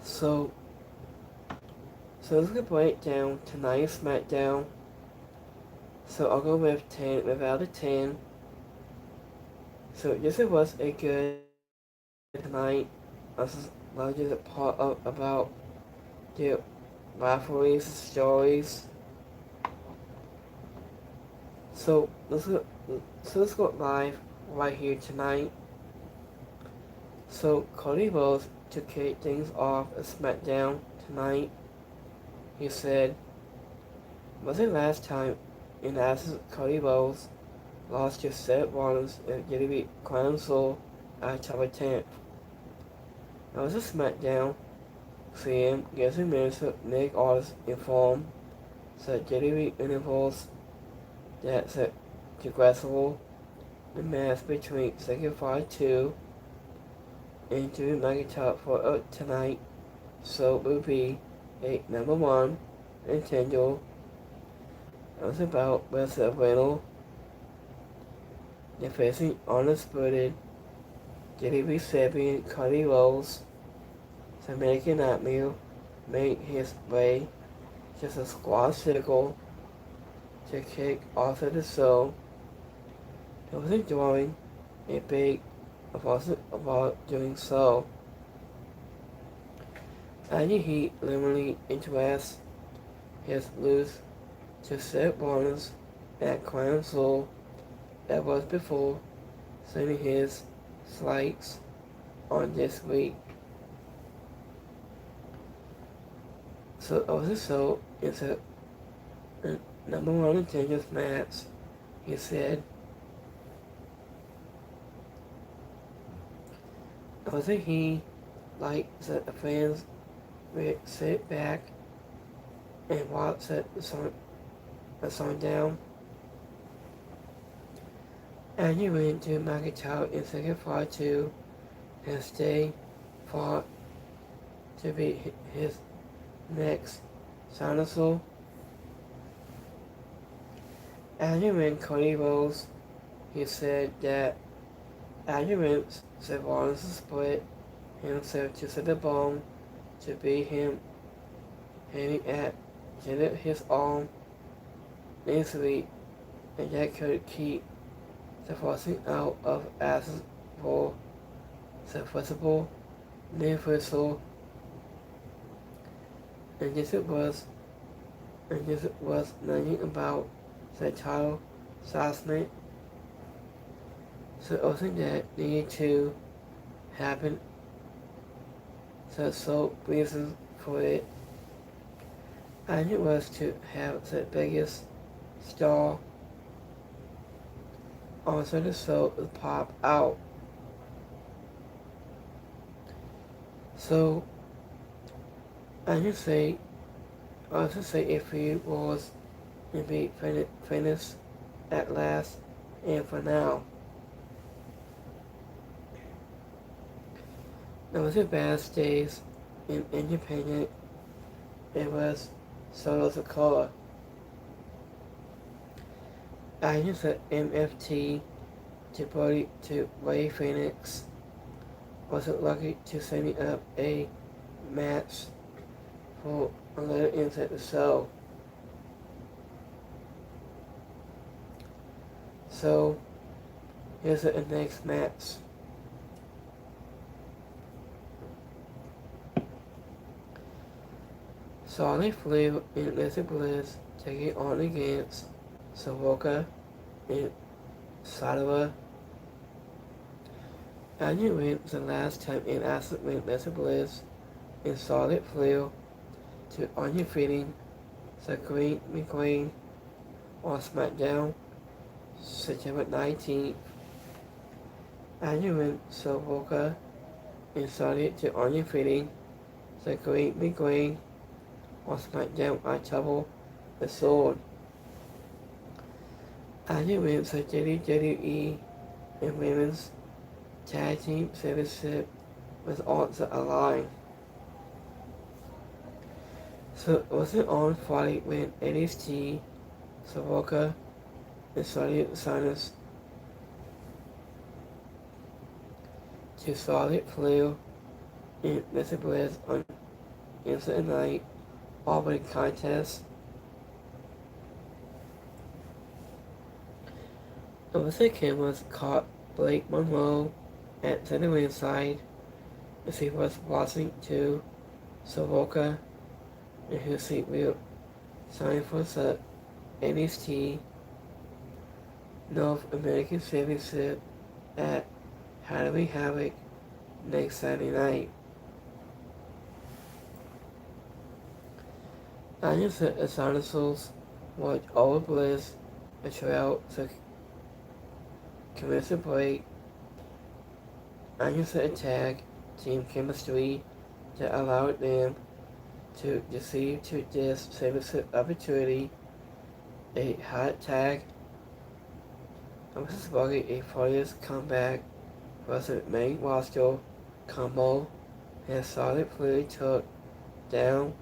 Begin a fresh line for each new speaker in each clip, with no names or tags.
So, so let's get break down tonight's Smackdown. So I'll go with 10, without a 10. So this was a good tonight. This is just a part of about the rivalries, stories. So let's go live right here tonight. So Cody Rhodes to kick things off a SmackDown tonight. He said, "Was it last time in absence Cody Rhodes lost to Seth Rollins and Jimmy Crown Soul at October 10th. It was a SmackDown. CM gives a minute to make orders inform so Jimmy intervals that's a progressible the match between Sacrifice 2 and Drew McIntyre for tonight, so it will be a number one Nintendo. It was about Wrestle Reynolds. They're facing Undisputed, Jimmy Sabian, Cody Rhodes. So American Nightmare made his way just a squad circle to kick off of the show. He was enjoying a big about doing so. And he literally interests his lose to Seth Rollins at Crown Soul that was before sending his slights on this week. So also it's a number one contenders match, he said. Also he likes that the fans would sit back and watch the song down. And he went to McIntyre in second far two and stay fought to be his next dinosaur. And when Cody Rhodes, he said that Adrian said Rollins split himself to the bone to beat him, hitting at his arm easily, and that could keep the forcing out of asses for successful universal. And this was nothing about the title assessment. So also that needed to happen. So reasons for it. And it was to have the biggest star also the show would pop out. So I also say if he was to be finished at last and for now. There was a bad days in independent. It was Solo Sokola. I used an MFT to Ray Phoenix. Wasn't lucky to setting up a match for a little inside the show. So here's the next match. Solid Flew and Lizard Bliss taking on against Savoca and Sadova. Anya went the last time in Acid with Lizard Bliss and Solid Flew to Anya defeating Zachary McQueen on Smackdown September 19th. Anya went Savoca and Solid to Anya defeating Zachary McQueen on Smackdown October the Sword. Anya wins the WWE and Women's Tag Team Championship with also aligned. So it wasn't on Friday when NXT, Savoca, and Solid Sinus to Solid Flew and Mr. Bliss on into the night opening contest. Officer cameras caught Blake Monroe at the ringside as he was walking to Soroka, and whose seat will sign for the NXT North American Championship at Halloween Havoc next Saturday night. Onion said the dinosaurs watch over Bliss and trail to commercial break. Onion said a tag team chemistry that allowed them to deceive to this championship opportunity. A hot tag was sparking a furious comeback was the main roster combo as Solid Fluid took down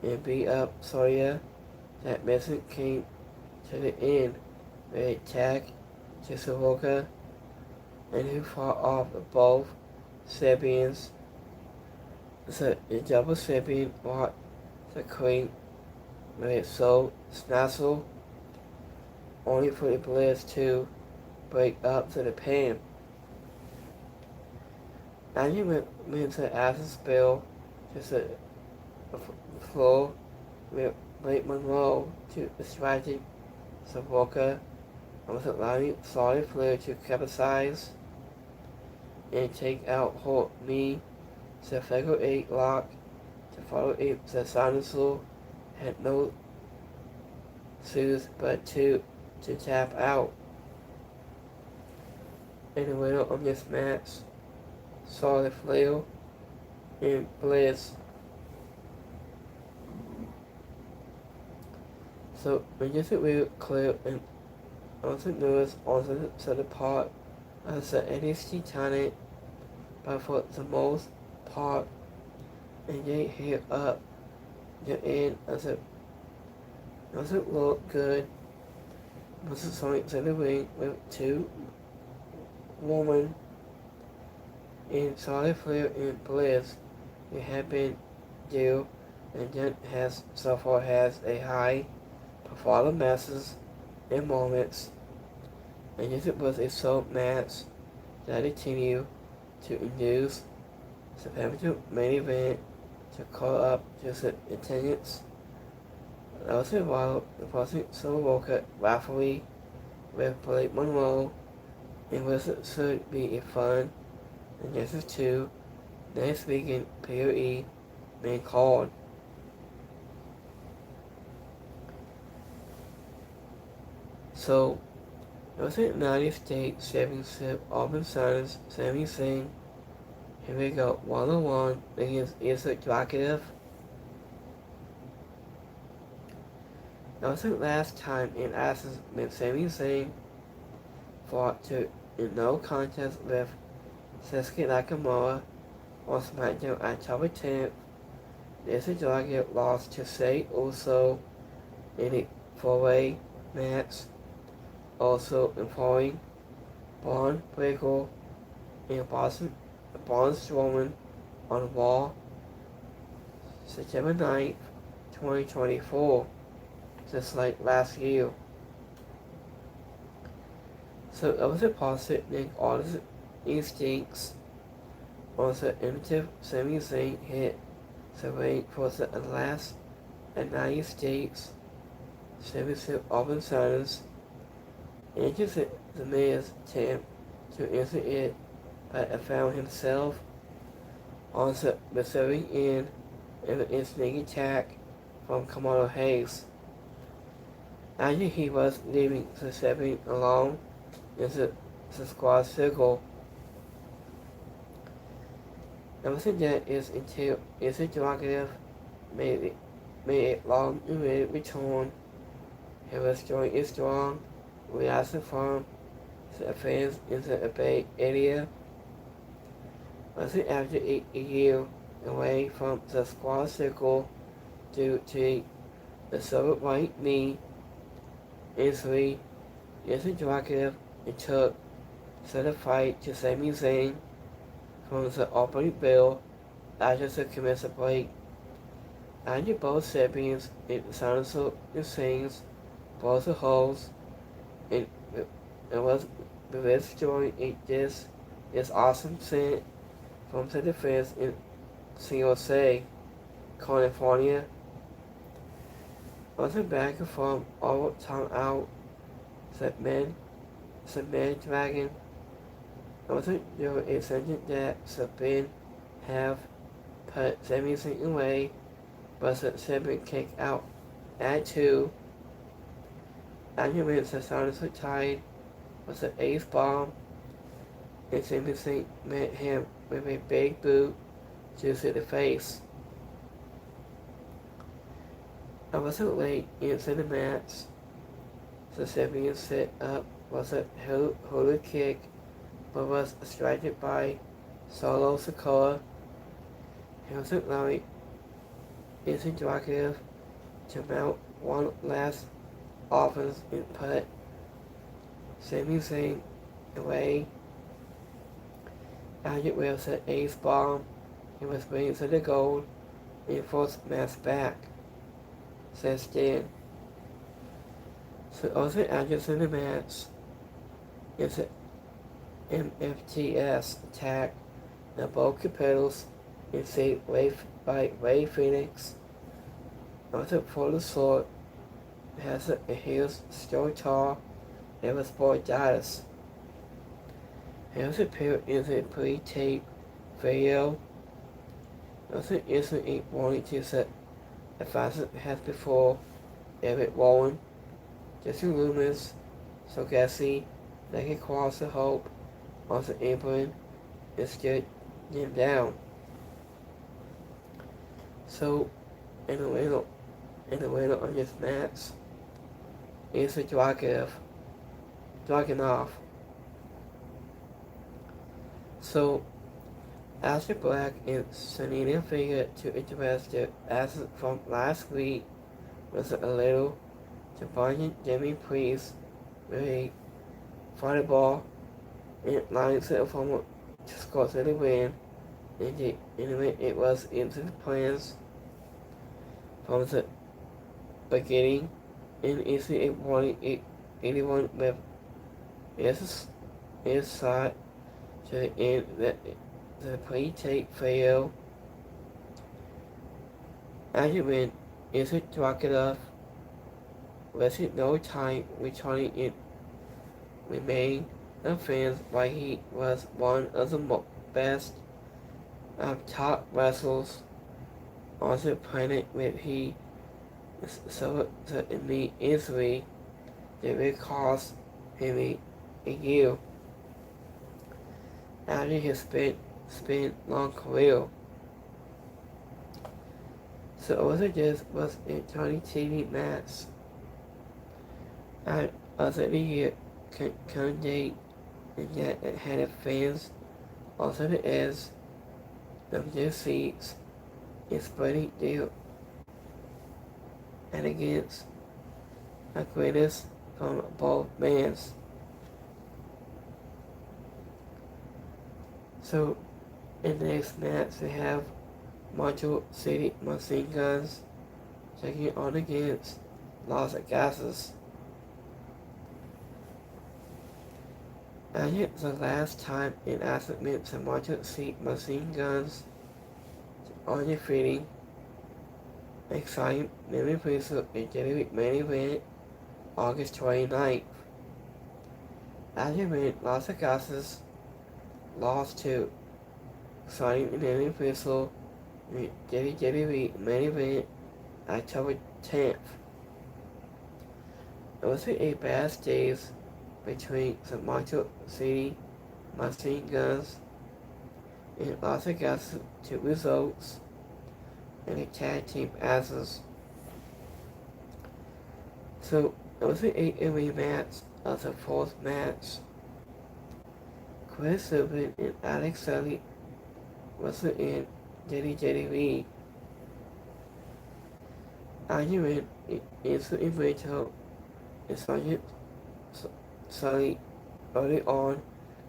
and beat up Sawyer. That message came to the end with a tag to Soroka, and who fought off both Serbians. The double Serbian brought the Queen with a soul snazzle, only for the Bliss to break up to the pin. Anya went to Acid Spill to the floor with Blake Monroe to distract Soroka and was allowing Solid Fluid to capitalize and take out Holt knee. The figure 8 lock to follow it. The dinosaur had no shoes but to tap out. And the winner of this match, Solid Fluid and Bliss. So when you think we clear and also news also set apart as the NXT talent, but for the most part, and they hit up the end as it doesn't look good. Was a song in the ring with two women in Solid Fluid and Bliss. It had been due and then has so far has a high profile masses and moments, and yes, it was a soap match that continued to induce the amateur main event to call up just the attendance. Also while the person Soroka rivalry with Blake Monroe, and was it should be a fun and this is two next weekend POE main called. So it was a United States Championship Auburn Science Sami Zayn. Here we go, 1-on-1 against Issa Drakiv. That was the last time in Athens when Sami Zayn fought to in no contest with Sasuke Nakamura on Smackdown on October 10th. Issa Drakiv lost to Sei Uso in a four-way match, also involving Braun Breaker and Braun Strowman on Raw, September 9th, 2024, just like last year. So it was a positive all the instincts on the innovative Sami Zayn hit the ring for the last United States Championship Auburn Science, and just the man's attempt to answer it, but found himself on the receiving end of an sneak attack from Kamala Hayes. After he was leaving the stepping alone into the squad circle. Everything that is until its interrogative made a long awaited return. He was joined a strong reaction from the fans in the Bay Area. After a year away from the squad circle due to the silver right knee injury, is interrogative and took the fight to Sami Zayn from the opening bell after the commercial break. and both siblings, it sounds so it sings, both the holes, it, it was the best story it this awesome scene from the defense in San Jose, California. On the back from all time out, said man dragon. Also, there is something that Sabine have put everything away, but the Sabine kicked out at 2. Arguments that sounded so tired was an ace bomb, and everything met him with a big boot to the face. I wasn't late into the match. The Sabine set up was a hula kick, but was distracted by Solo Sokoa. He wasn't allowing his interrogative to mount one last offense input. Sami Zayn away. Agent Will said ace bomb. He was waiting for the gold and forced Mass back, says Dan. So also agents in the match is an MFTS attack. Now both competitors is saved by Ray Phoenix. Also for the sword has a heels still tall and was born Dallas. He also appeared in the pre-tape video. Also instantly wanting to set a faster has before Eric Rowan, Jesse Loomis, so Gassi, Naked Cross the Hope, also Abraham, and stood him down. So, in the winner on this match is the Dragunov. So, Asher Black and Selena figured to address their absence from last week was a little defiant Jimmy Priest with a volleyball and lines it from to score the win. Anyway, it was into the plans from the beginning, and easily it wanted 81 with his side to the end that the pre-tape failed. Argument is it Dragunov wasted no time returning it remained the fans why he was one of the best top wrestlers on the planet when he suffered the knee injury that would cost him a year after his spent long career. So also this was a Tony TV match at other year candidate and yet it had fans also the edge of their seats in spreading their and against the greatest from both bands. So in the next match we have Montreal City Machine Guns taking on against Las Vegas. And it's the last time in Asset to Montreal City Machine Guns on defeating exciting memory pursuit in the main event August 29th. As you win, Las Vegas lost to exciting memory pursuit in WWE main event October 10th. It was a bad days between the Montreal City Machine Guns and Las Vegas 2 results and the tag team asses. So it was a rematch of the fourth match. Chris Subin and Alex Sully was in WWE. Argument is the inventor and Sergeant Sully early on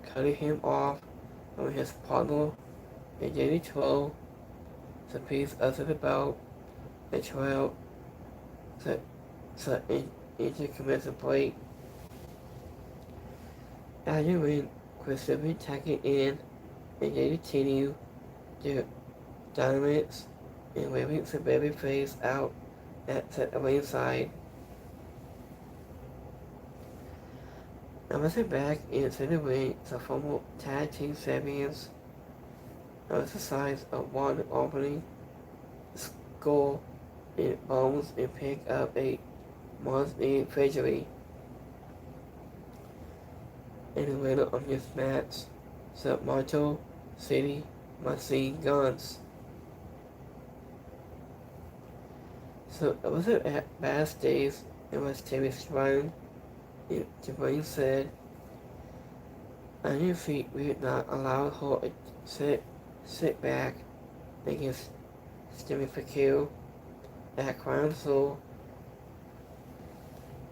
cutting him off from his partner and Jenny Troll the piece of the belt a trail so into commence break. After when Christopher tagging in and they continue their dynamics and waving the baby face out at the ringside. Amazon back into the ring, the former tag team champions exercise of one opening score in Bones and pick up a month-needed victory. And the winner of this match, the Motor City Machine Guns. So it was a bad days in which Terry Strong to bring said, "I knew feet we would not allow her to sit back against Stevie Fakir at Crown Soul.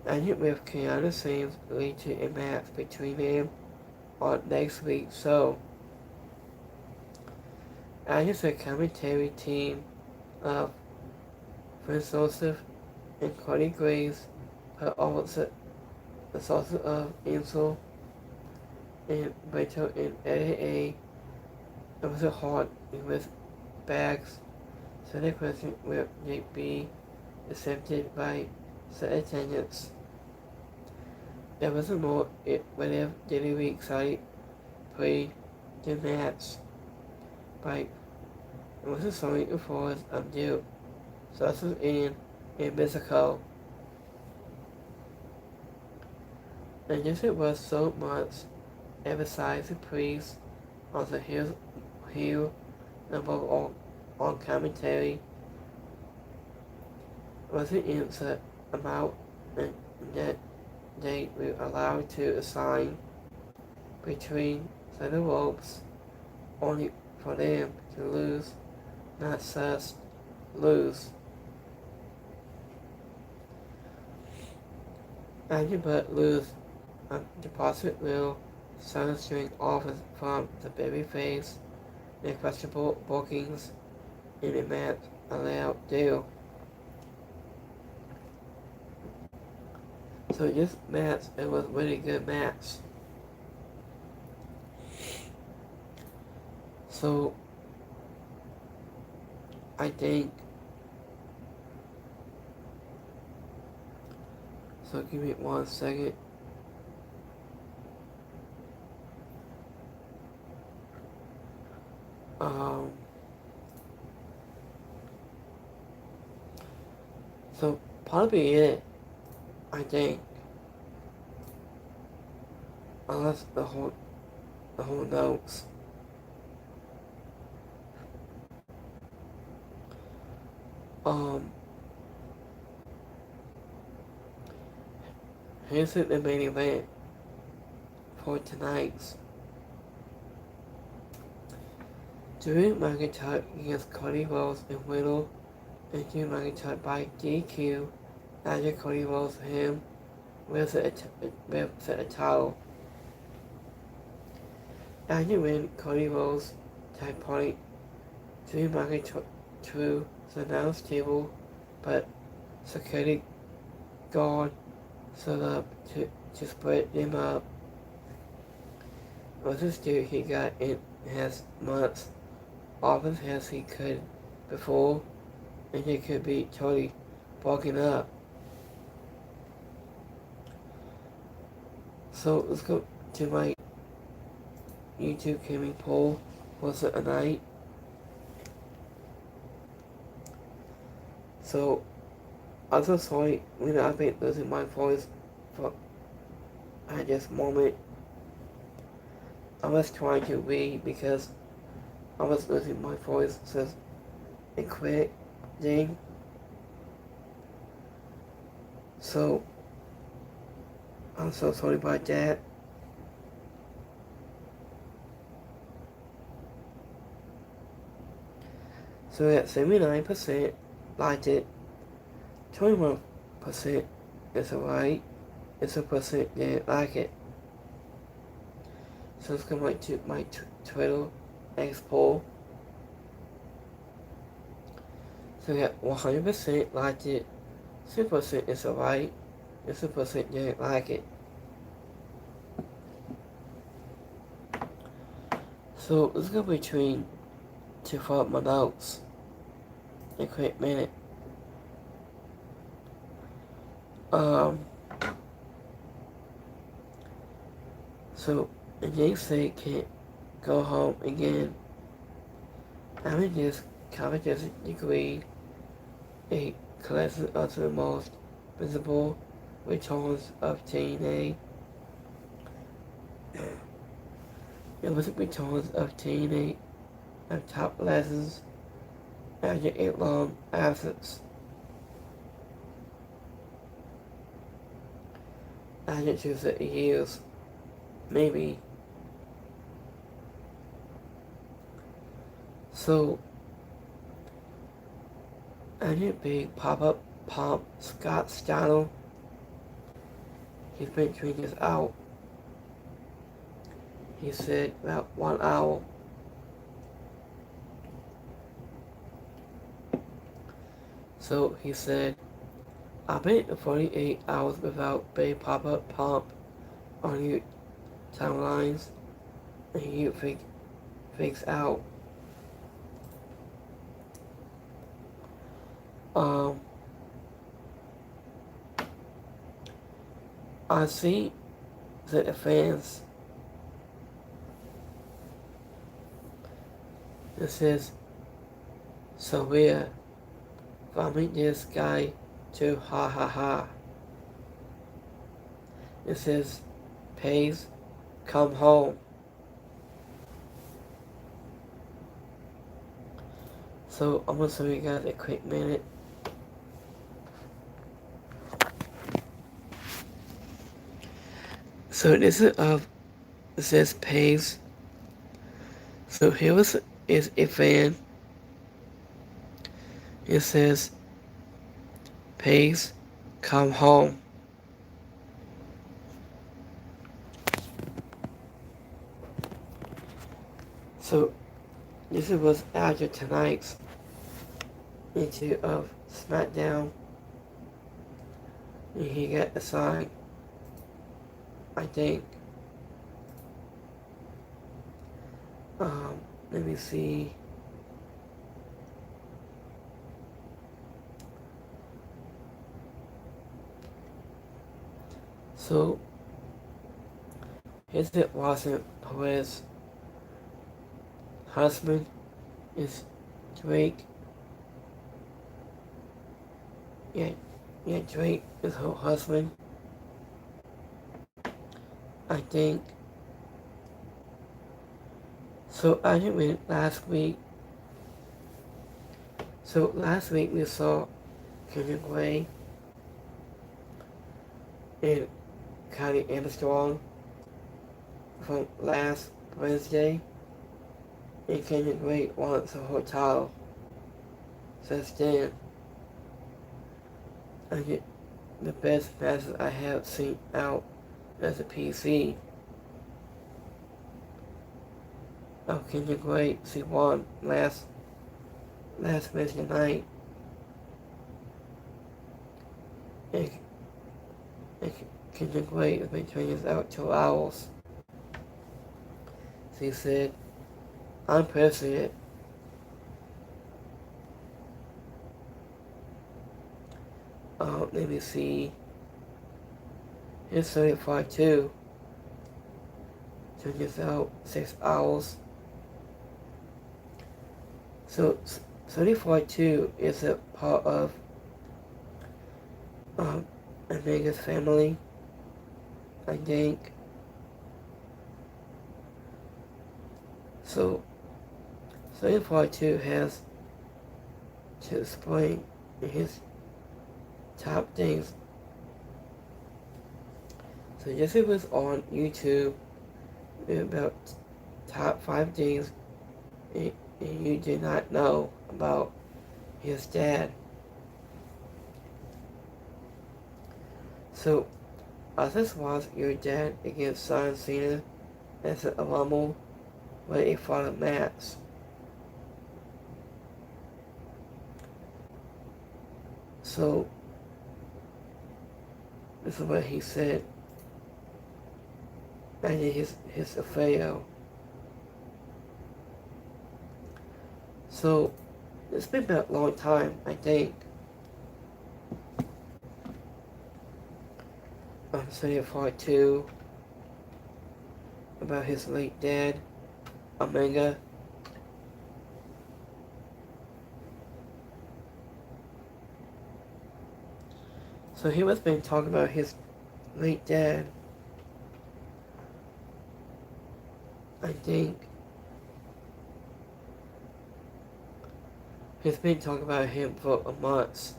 I knew with Keanu Sims lead to a match between them on next week, so I just a commentary team of Prince Joseph and Cody Graves put over the sources of Ansel and Beto and AA. It was a hard with bags, so the question will be accepted by the attendants. There was a more whenever delivery excited played the match by it was a song before of due. So this was in a musical. And just it was so much emphasized the priest on the heel above all on commentary was the answer about and that they were allowed to assign between the ropes only for them to lose, not just lose. And you but lose a deposit will sunstring offers from the babyface and questionable bookings in a match allowed deal. So this match, it was a really good match. So I think so give me 1 second. So probably it, I think. Unless the whole notes. Here's the main event for tonight's. Drew McIntyre against Cody Rhodes and Riddle, and Drew McIntyre by DQ after Cody Rhodes him with a title. After when Cody Rhodes tag party, Drew McIntyre to the announce table, but security guard set up to split them up. With this dude he got in his months off his head as he could before, and he could be totally broken up. So let's go to my YouTube gaming poll. Was it a night? So I'm so sorry when I've been losing my voice for at this moment. I was trying to read because I was losing my voice, so a quick thing. So I'm so sorry about that. So at 79% liked it, 21% is alright, it's a percent didn't like it. So let's go to my Twitter X poll. So yeah, 100% liked it, 6% is alright, and 6% didn't like it. So let's go between to fill up my notes in a quick minute. So James said can't go home again. I mean, this college degree a collection of the most visible returns of TNA. It was returns of TNA of top lessons after a long absence. After 2 years, maybe. So, I did big pop-up pump Scott Stannel. He's been tweeting this out. He said about 1 hour. So he said, I've been 48 hours without big pop-up pump on your timelines, and you fix out. I see that the fans, it says, so we're filming this guy to ha ha ha. It says, Pays, come home. So I'm gonna show you guys a quick minute. So this is it says Pays. So here is a fan. It says Pays, come home. So this was after tonight's issue of Smackdown, and he got assigned, I think. Let me see. So his it wasn't Perez's husband is Drake. Yeah, Drake is her husband, I think. So I went last week. So last week we saw Kendrick Gray and Kylie Armstrong from last Wednesday, and Kendrick Gray wants a hotel. Since then, I get the best matches I have seen out as a PC. Kendrick Gray, she won last Wednesday night. And Kendrick Gray has been training out 2 hours. She said, I'm president. Let me see. Here's 75-2. Training out 6 hours. So 34-2 is a part of Omega's family, I think. So 34-2 has to explain his top things. So this was on YouTube about top 5 things and you did not know about his dad. So, I just watched your dad against John Cena as an Rumble with a father match. So this is what he said after his affair. So it's been about a long time, I think. I'm saying part 2 about his late dad, Omega. So he was been talking about his late dad. I think he's been talking about him for a month.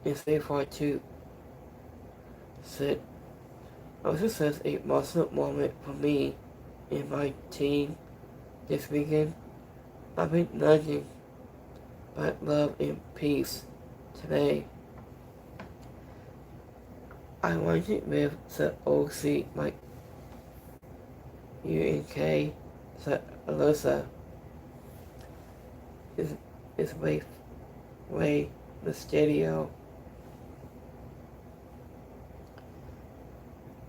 In Save Part 2 said, also says a emotional moment for me and my team this weekend. I've been nudging but love and peace today. I want it with the OC like UNK, the Alyssa is way the studio.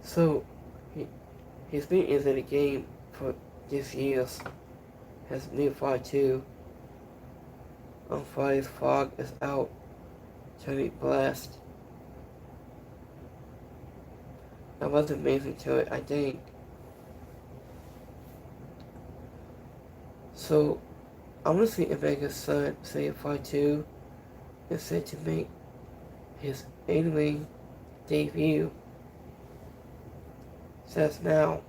So he's been into the game for this years. Has new Part 2 on Friday's Fog is out to be blessed. That was amazing to it, I think. So I want to see Omega's son say Part 2 is set to make his A-Wing debut. Says now.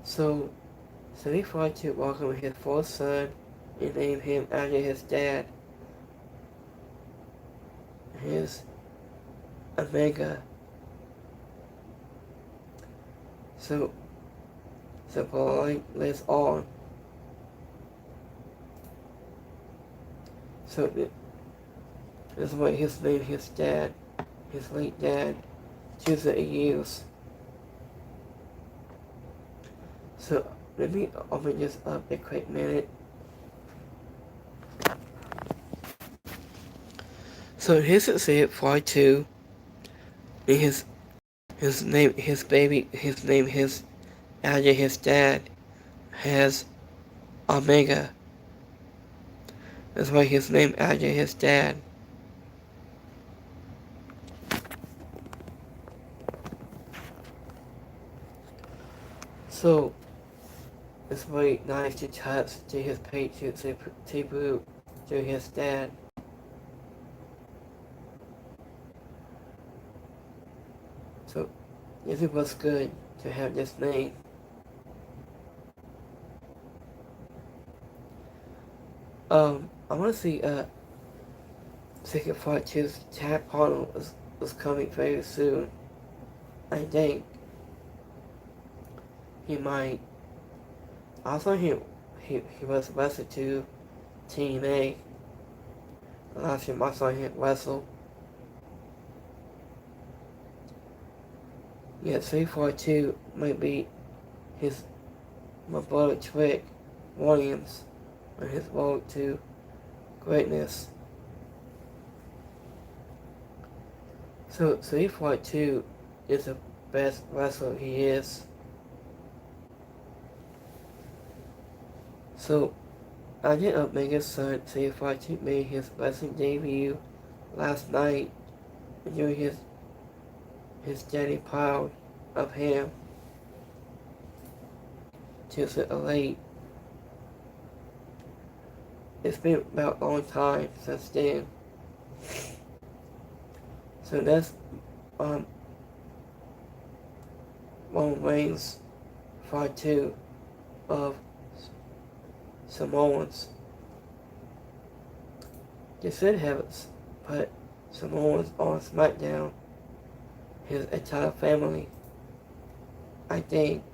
So he tried to welcome his fourth son and name him after his dad. His Omega. So boy lives on. So this is what his name, his dad, his late dad, choose to use. So let me open this up a quick minute. So here's it say Part 2. His name, his baby, his name, his after his dad has Omega. That's why his name after his dad. So it's very nice to touch to his Patriots tribute to his dad. So this was good to have this name. I want to see second Part 2's Tag Panel is coming very soon. I think he might. Also, he was wrestled to TNA. Last time I saw him wrestle. Yeah, 342 might be my brother Trick Williams on his road to greatness. So 342 is the best wrestler he is. So I did Omega's son 342 made his wrestling debut last night, enjoying his daddy proud of him to the late. It's been about a long time since then. So that's Roman Reigns Part 2 of Samoans. They should have put Samoans on Smackdown. His entire family, I think.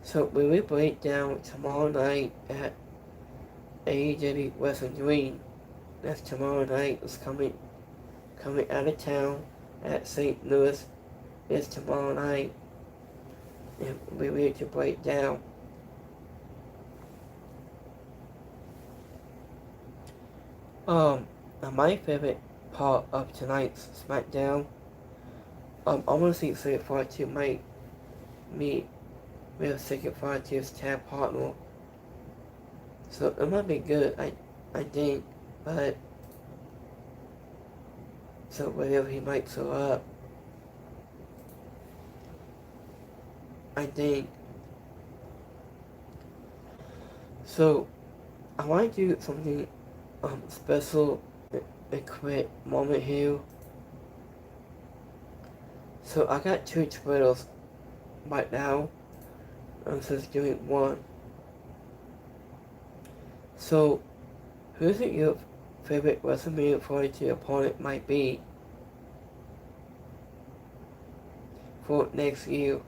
So we will break down tomorrow night at AEW Wrestling Dream. That's tomorrow night. It's coming out of town at St. Louis is tomorrow night, and we need to break down. My favorite part of tonight's Smackdown, I want to see Secret Fire 2 might meet with Secret Fire 2's tag partner. So it might be good, I think, but so whatever he might throw up, I think. So I want to do something special, a quick moment here. So I got 2 Twitters right now. I'm just doing one. So who do you think your favorite WrestleMania 42 opponent might be for next year?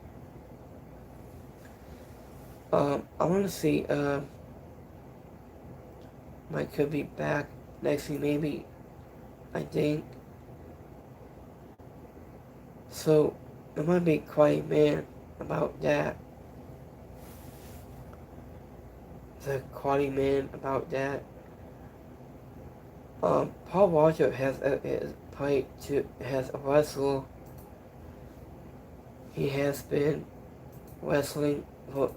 I want to see Mike could be back next year, maybe, I think. So it might be quite man about that. The quality man about that. Paul Walker has a wrestler. He has been wrestling for.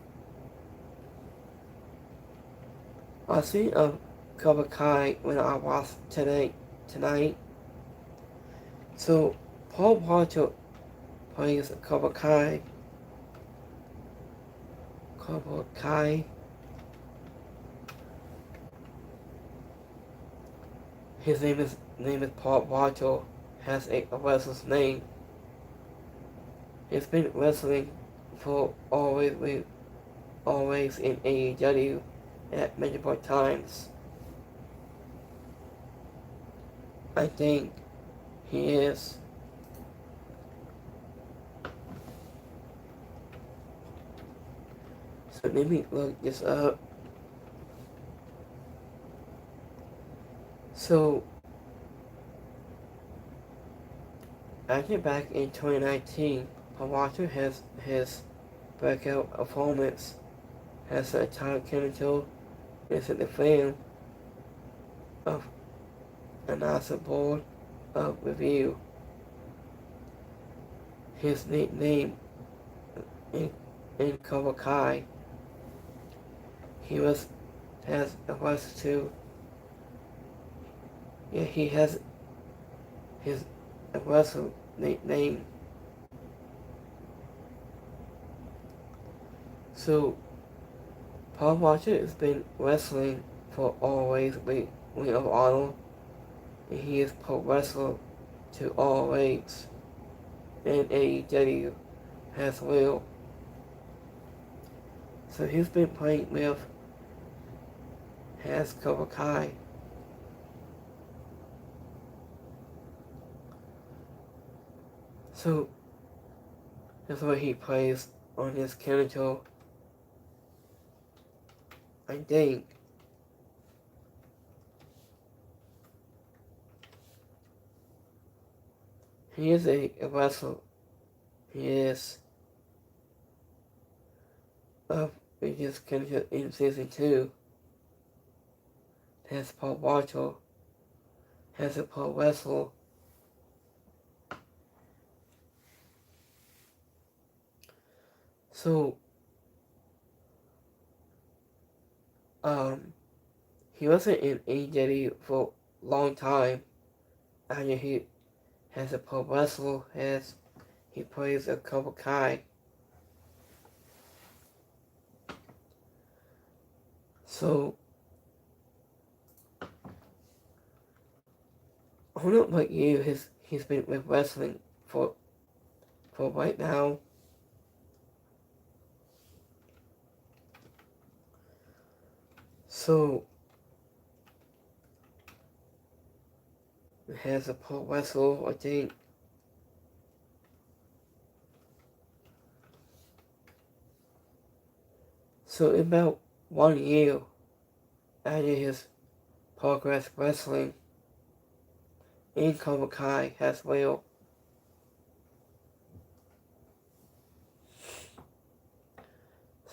I seen Cobra Kai when I watched tonight. So Paul Walker plays Cobra Kai. His name is Paul Walker. Has a wrestler's name. He's been wrestling for always in AEW at multiple times. I think he is. So let me look this up. So actually back in 2019, Pawato has his breakout performance as a title contender is at the fan of announcer board of review. His nickname in Cobra Kai. He has a voice too. Yeah, he has his wrestler nickname. So Paul Walker has been wrestling for always Ring of Honor, and he is pro wrestler to always in AEW as well. So he's been playing with has Cobra Kai. So that's what he plays on his character, I think. He is a wrestler. He is of his character in season 2. Has Paul Walker has a pro wrestler. So he wasn't in AEW for a long time. After he has a pro wrestler, as he plays a Cobra Kai. So I don't know what year he's been with wrestling for right now. So it has a pro wrestler, I think. So in about 1 year after his progress wrestling in Cobra Kai as well.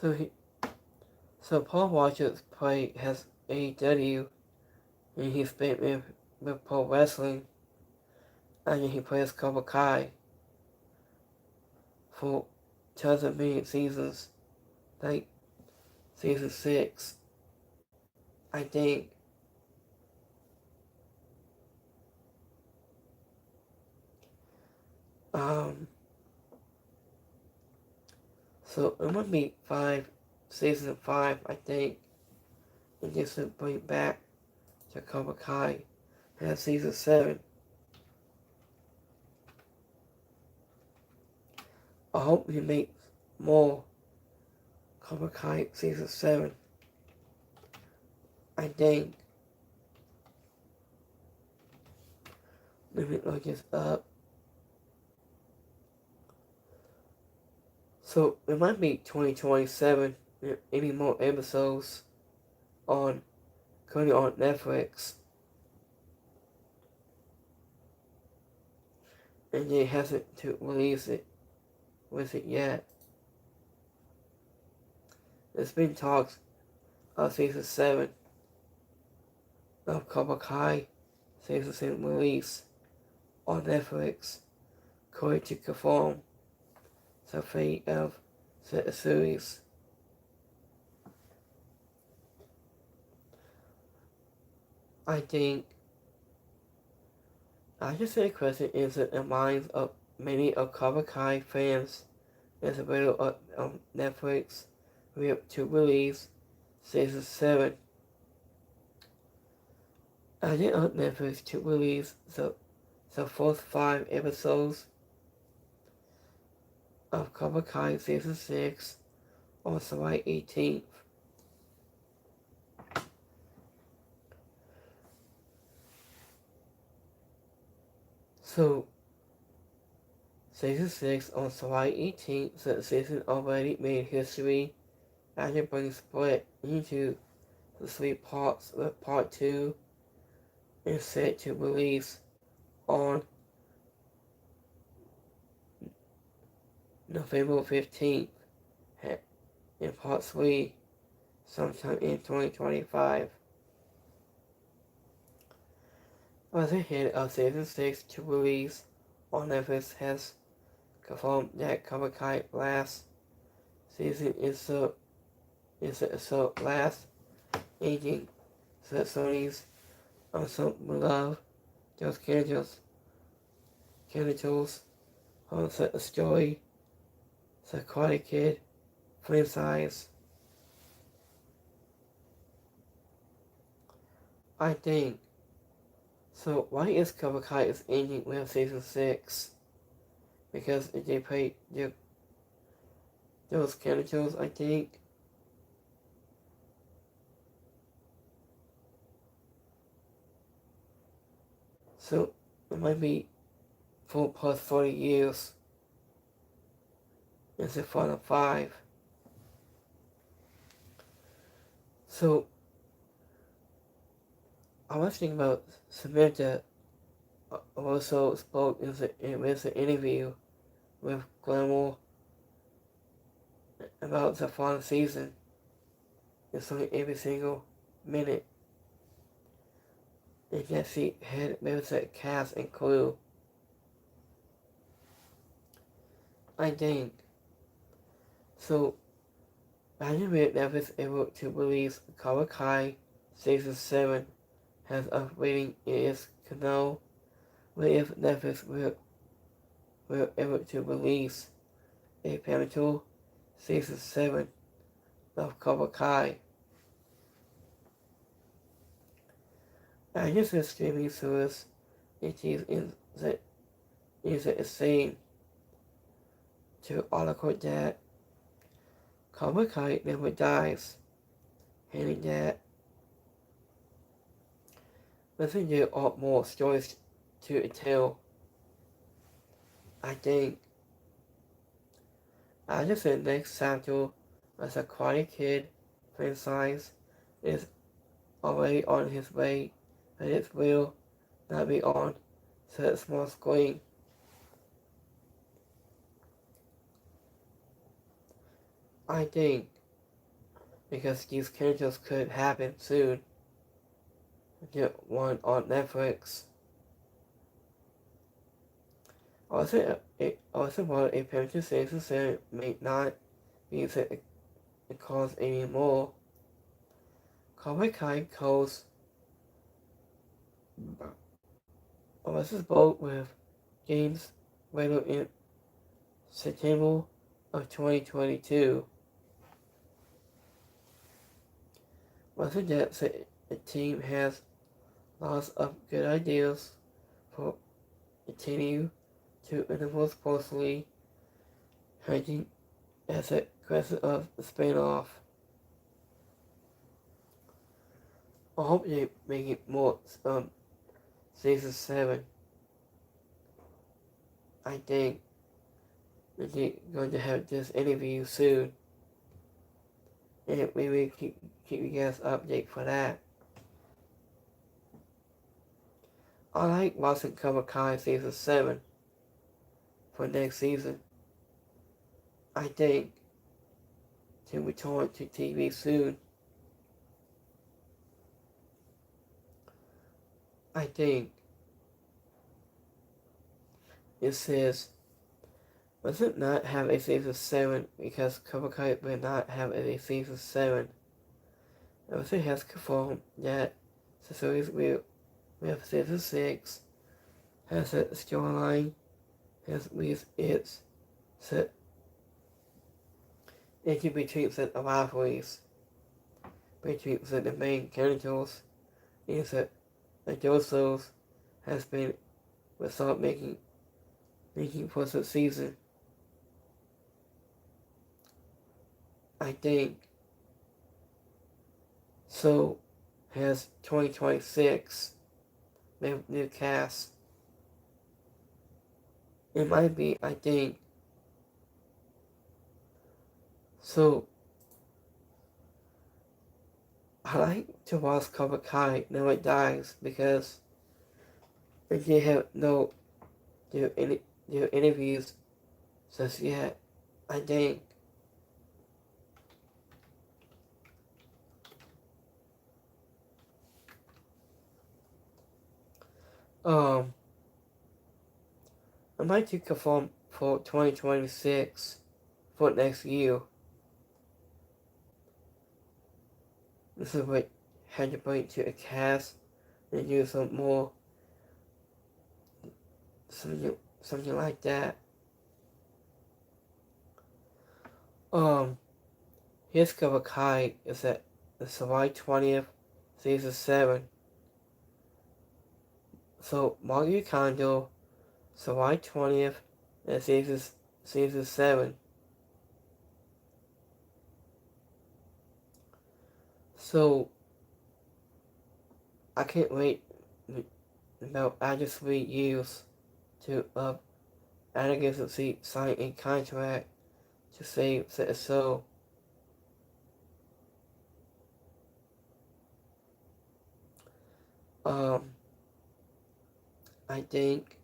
So Paul Rogers played has AEW, and he's been with pro wrestling, and he plays Cobra Kai for tons of million seasons, like season 6, I think. So it might be season 5, I think, and this will bring back to Cobra Kai and season 7. I hope he makes more Cobra Kai season 7. I think. Let me look this up. So it might be 2027. Any more episodes currently on Netflix, and they hasn't to release it with it yet. There's been talks of season 7 of Cobra Kai season 7 release on Netflix, according to confirm the fate of the series. I just say the question is in the minds of many of Cobra Kai fans is available on Netflix to release season 7. I did on Netflix to release the first 5 episodes of Cobra Kai season 6 on July 18th. So, season 6 on July 18th, the season already made history after being split into the 3 parts, with part 2 is set to release on November 15th, and part 3 sometime in 2025. As ahead of season 6 to release on Netflix has confirmed that Cobra Kai last season is the last aging the Sony's also beloved those characters on the story, the Karate Kid franchise. I think. So why is Cobra Kai is ending with season 6? Because they played those characters, I think. So it might be 4 plus 40 years. It's the final 5. So I was thinking about Samantha also spoke in the interview with Glamour about the final season. It's only every single minute. And Jesse had with the cast and crew. I think. So, imagine if Netflix able to release Cobra Kai Season 7 has a rating it is know if Netflix will able to release a pivotal Season 7 of Cobra Kai. I just a streaming service it is the same to article that Cobra Kai never dies, and that listen there are more stories to tell. I think I just the next chapter as a Karate Kid franchise is already on his way, but it will not be on the small screen. I think because these characters could happen soon. Get one on Netflix. Also, while a parent says the series may not be the cause anymore, Cobra Kai calls this is both with games later in September of 2022. Once again, the team has lots of good ideas for continue to enable closely hunting as a question of the spin-off. I hope they make it more season 7. I think they're going to have this interview soon. And we will keep you guys update for that. I like watching Cobra Kai season 7 for next season. I think to return to TV soon. I think it says does it not have a season 7 because Cobra Kai will not have a season 7. It has confirmed that the series will have season 6 has a storyline has with its set into between the rivalries between the main characters and the Josos has been without making for the season. I think so has 2026 new cast. It might be, I think. So I like to watch Cobra Kai now it dies because they have no interviews just yet. I think. I might to confirm for 2026 for next year. This is what had to bring to a cast and do some more something like that. His Cobra Kai is at the July 20th, season 7. So Mario Kondo, July 20th, and season 7. So I can't wait about after 3 years to adequately sign a contract to save the show. I think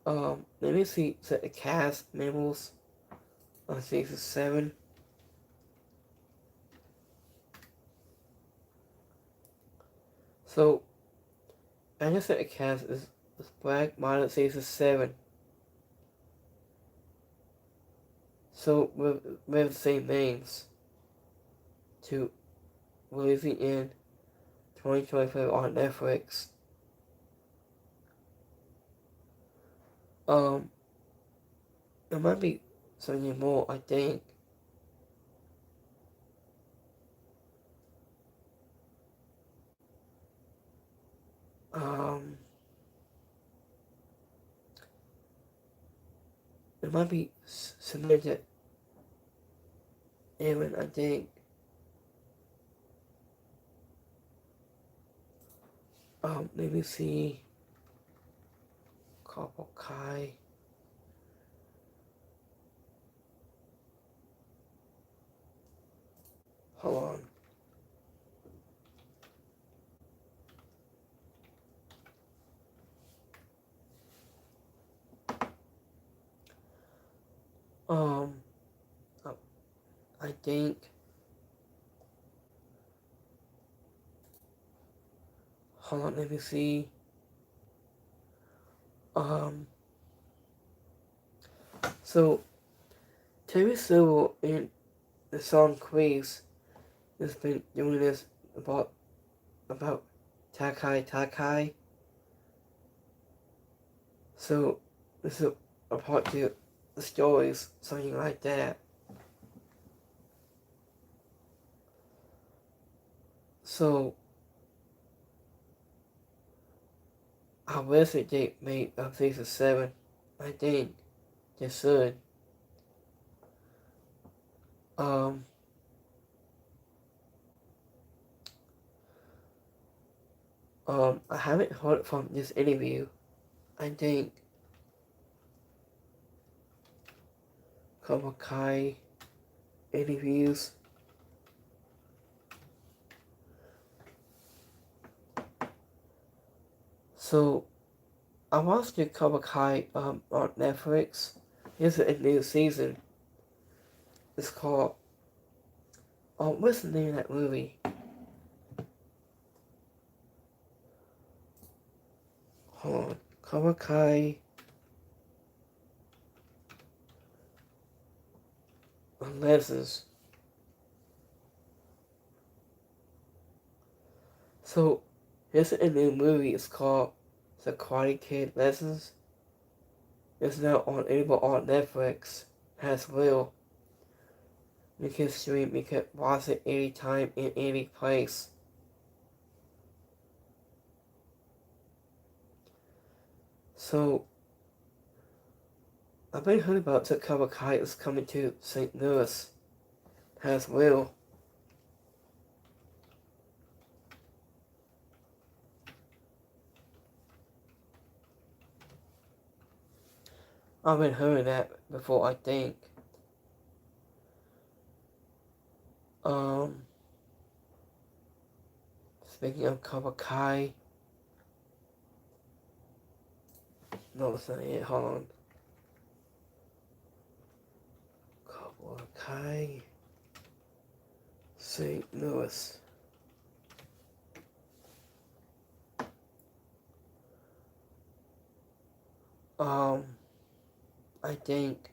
let me see the cast members on season 7. So I just said the cast is Black Model season 7. So with the same names to releasing in 2025 on Netflix. There might be something more, I think. It might be similar to Aaron, I think. Let me see. Cobra Kai. Hold on. I think. Hold on, let me see. So Terry Silver in the song Quiz has been doing this about Takai Takai. So this is a part to the stories, something like that. So I wish they made a season 7. I think they should. I haven't heard from this interview. I think Kawakai interviews. So I watched the Kawakai on Netflix. Here's a new season. It's called what's the name of that movie? Hold on. Kawakai Lessons. So here's a new movie. It's called The Karate Kid Lessons. It's now available on Netflix as well. You can stream, you can watch it anytime in any place. So I've been heard about the Kawakai is coming to St. Louis as well. I've been hearing that before, I think. Speaking of Kawakai, no, it's not it. Hold on. Kawakai, St. Louis. I think.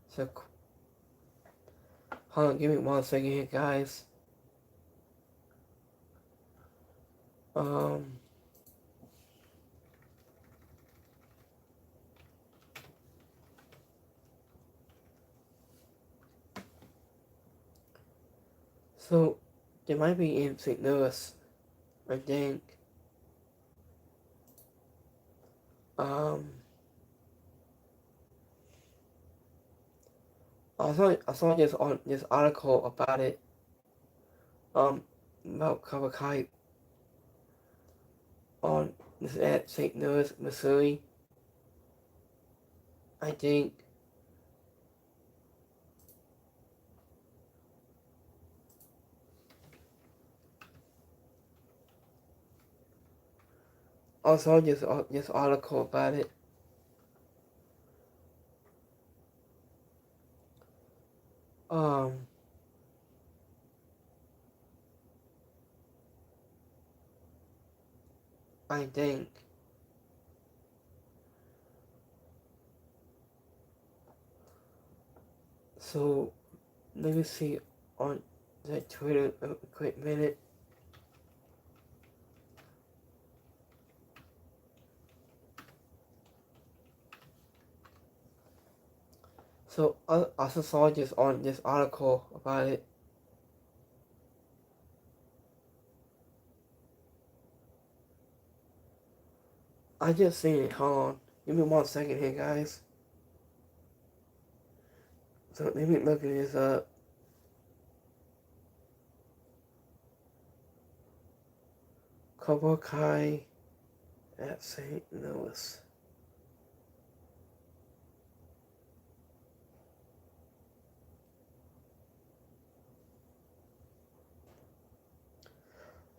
So, hold on, give me 1 second here, guys. So, they might be in St. Louis, I think. I saw this article about it. About Kawakai on this at St. Louis, Missouri. I think. I saw this article about it. I think. So, let me see on the Twitter a quick minute. So, I also saw this on this article about it. I just seen it. Hold on. Give me 1 second here, guys. So, let me look this up. Kawakai at St. Louis.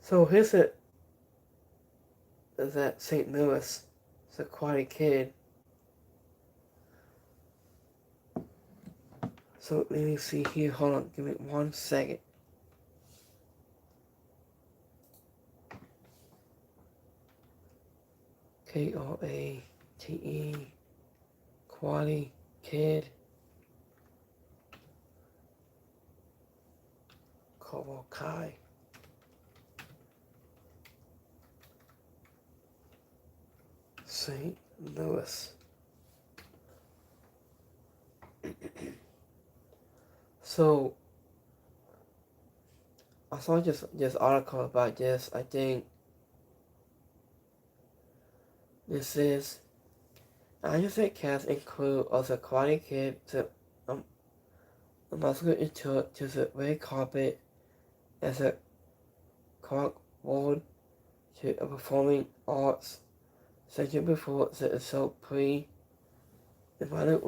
So here's it. Is at St. Louis. It's a Karate Kid. So let me see here. Hold on. Give me 1 second. K-R-A-T-E. Quality Kid. Kai. St. Louis. So I saw this article about this. I think this is Anderson cast include also Karate Kid a muscular into to the red carpet as a corkboard to a performing arts center before the assault invited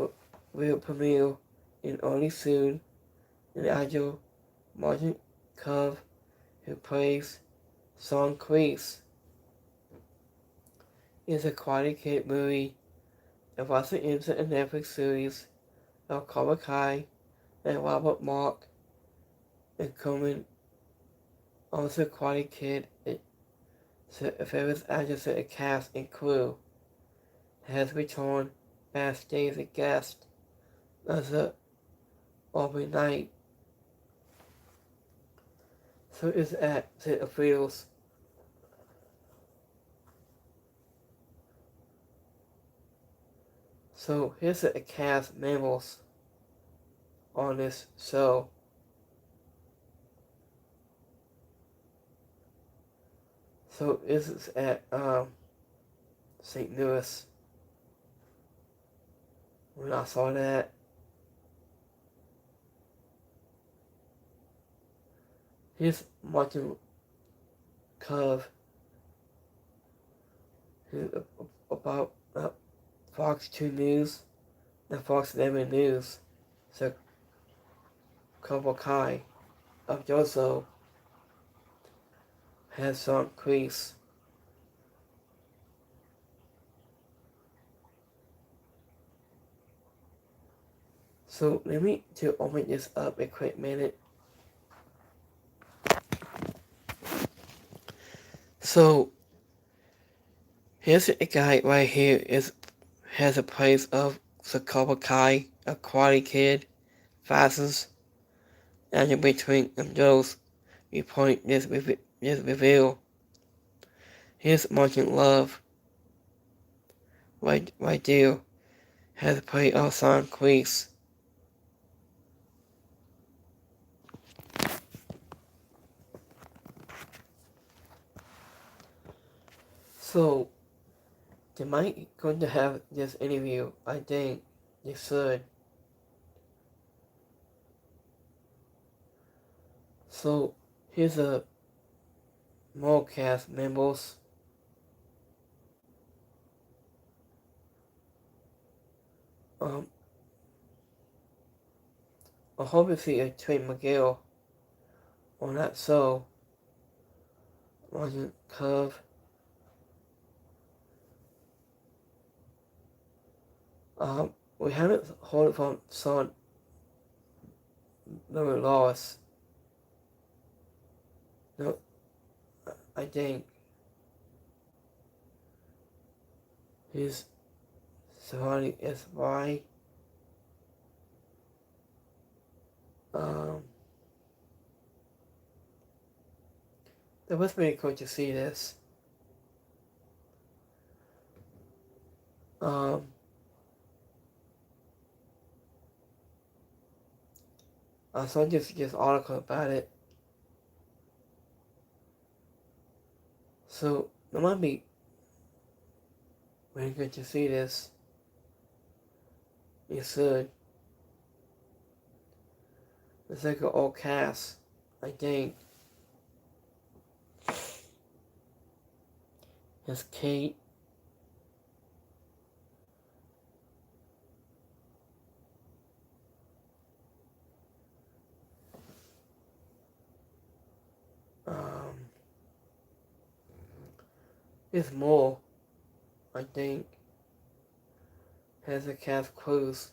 will premiere in early soon. An agile Martin Cove who plays Son Kreese is a Karate Kid movie and was into a Netflix series of Cobra Kai and Robert Mark and Coleman also Karate Kid. So various actors and cast and crew has returned backstage as a guest as a opening night. So it's at the officials. So here's the cast members on this show. So this is at St. Louis. When I saw that, here's Martin Cove, who about Fox 2 News and Fox 11 News. So Cobra Kai of Joso has some crease. So let me to open this up a quick minute. So here's a guy right here has a place of the Cobra Kai, a Karate Kid, fastest, and in between those report this reveal. Here's Martin Love right there has a play of Son Kreese. So they might going to have this interview. I think they should. So here's a more cast members. I hope to see a Trey McGill on that show. Martin Cove. We haven't heard from Son Louis Loss. No, I think his surrounding is why. It was really cool to see this. I saw this article about it. So it might be really good to see this. You should. It's like an old cast, I think. It's Kate. It's more, I think, has a cast cruise.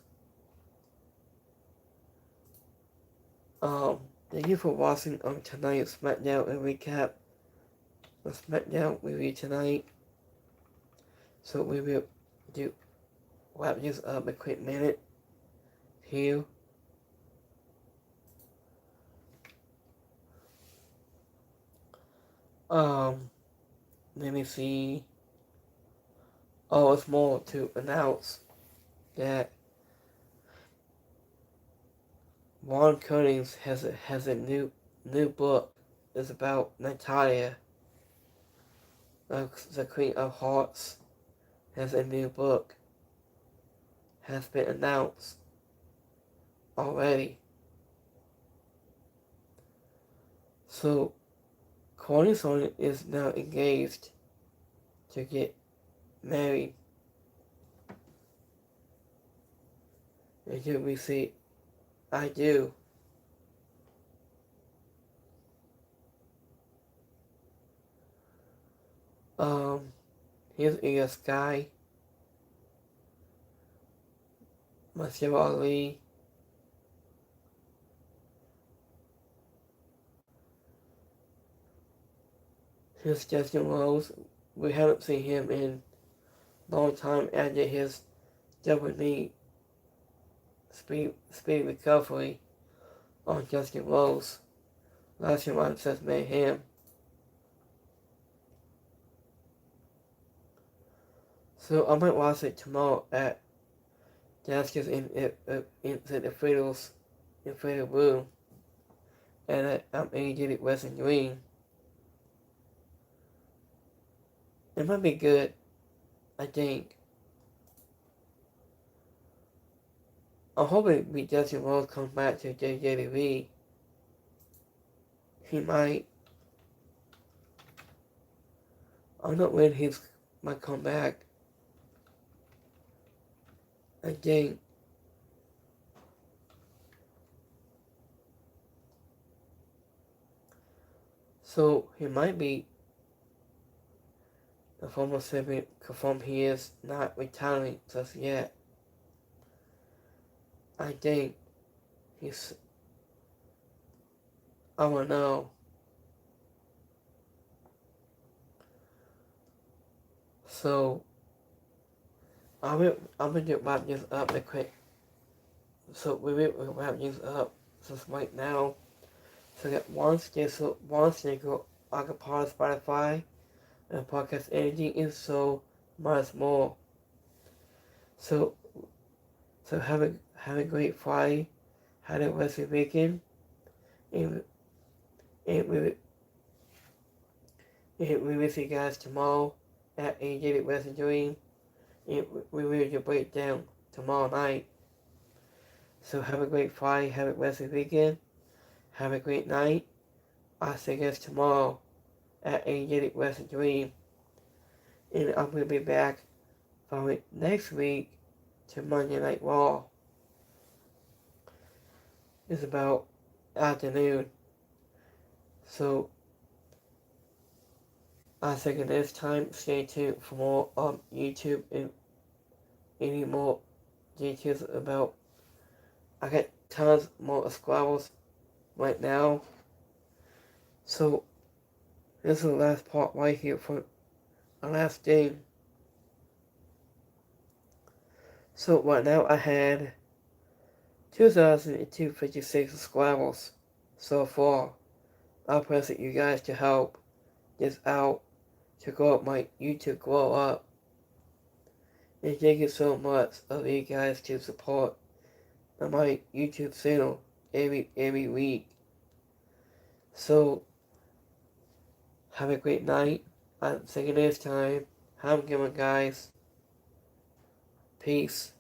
Thank you for watching tonight's Smackdown and recap the Smackdown review tonight. So we will do wrap this up a quick minute here. Let me see. Oh, it's more to announce that Ron Cummings has a new book. It's about Natalia, the Queen of Hearts. Has a new book. Has been announced already. So Cornerstone is now engaged to get married. And here we see, I do. Here's a Sky, Marcelo Ali, here's Justin Rose. We haven't seen him in a long time after his double knee speed recovery on Justin Rose. Last time I just met him. So I might watch it tomorrow at Daskers in the Frittles in Friddle Room. And I'm energetic Western Green. It might be good, I think. I'm hoping Justin Rose comes back to JJV. He might. I don't know when he might come back. I think. So he might be the former servant confirmed he is not retiring just yet. I think he's. I don't know. So I'm gonna wrap this up real quick. So we will wrap this up just right now. So that once they go occupied Spotify and podcast energy is so much more. So have a great Friday, have a rest of the weekend, and we will see you guys tomorrow at a Western Dream. And we will do a breakdown tomorrow night. So have a great Friday, have a rest of the weekend, have a great night. I'll see you guys tomorrow at a Western Dream. And I'm going to be back from next week to Monday Night Raw. It's about afternoon. So I think this time, stay tuned for more on YouTube and any more details about. I got tons more subscribers right now. So this is the last part right here for the last game. So right now I had 2,256 subscribers so far. I appreciate you guys to help this out to grow up my YouTube grow up. And thank you so much of you guys to support my YouTube channel every week. So have a great night. I'm thinking this time. Have a good one, guys. Peace.